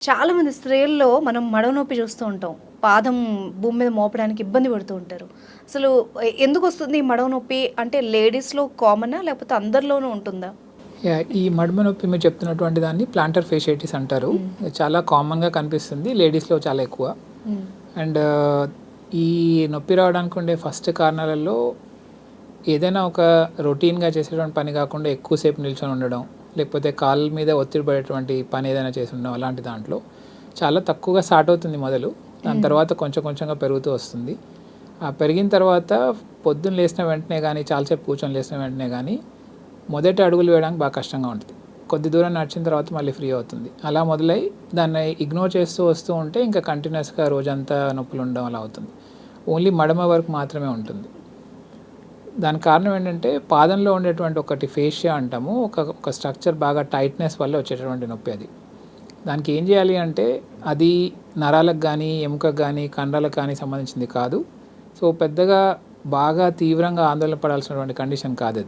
చాలామంది స్త్రీల్లో మనం మడమ నొప్పి చూస్తూ ఉంటాం. పాదం భూమి మీద మోపడానికి ఇబ్బంది పడుతూ ఉంటారు. అసలు ఎందుకొస్తుంది ఈ మడమ నొప్పి? అంటే లేడీస్‌లో కామనా? లేకపోతే అందరిలోనూ ఉంటుందా? ఈ మడమ నొప్పి మీరు చెప్తున్నటువంటి దాన్ని ప్లాంటర్ ఫేషియైటిస్ అంటారు. హ్మ్. ఇది చాలా కామన్‌గా కనిపిస్తుంది. లేడీస్‌లో చాలా ఎక్కువ. హ్మ్. అండ్ ఈ నొప్పి రావడానికి ఉండే ఫస్ట్ కారణాలలో ఏదైనా ఒక రొటీన్‌గా చేసేటువంటి పని కాకుండా ఎక్కువసేపు నిల్చొని ఉండడం, లేకపోతే కాళ్ళ మీద ఒత్తిడి పడేటువంటి పని ఏదైనా చేసి ఉండడం అలాంటి దాంట్లో చాలా తక్కువగా స్టార్ట్ అవుతుంది మొదలు. దాని తర్వాత కొంచెం కొంచెంగా పెరుగుతూ వస్తుంది. ఆ పెరిగిన తర్వాత పొద్దున్న లేసిన వెంటనే గానీ, చాలాసేపు కూర్చొని లేసిన వెంటనే గానీ, మొదటి అడుగులు వేయడానికి బాగా కష్టంగా ఉంటుంది. కొద్ది దూరం నడిచిన తర్వాత మళ్ళీ ఫ్రీ అవుతుంది. అలా మొదలై దాన్ని ఇగ్నోర్ చేస్తూ వస్తూ ఉంటే ఇంకా కంటిన్యూస్‌గా రోజంతా నొప్పులు ఉండడం అలా అవుతుంది. ఓన్లీ మడమ వరకు మాత్రమే ఉంటుంది. దానికి కారణం ఏంటంటే పాదంలో ఉండేటువంటి ఒకటి ఫేషియా అంటాము. ఒక స్ట్రక్చర్ బాగా టైట్‌నెస్ వల్ల వచ్చేటటువంటి నొప్పి అది. దానికి ఏం చేయాలి అంటే అది నరాలకు గానీ, ఎముకకు గానీ, కండరాలకు కానీ సంబంధించింది కాదు. సో, పెద్దగా బాగా తీవ్రంగా ఆందోళన పడాల్సినటువంటి కండిషన్ కాదది.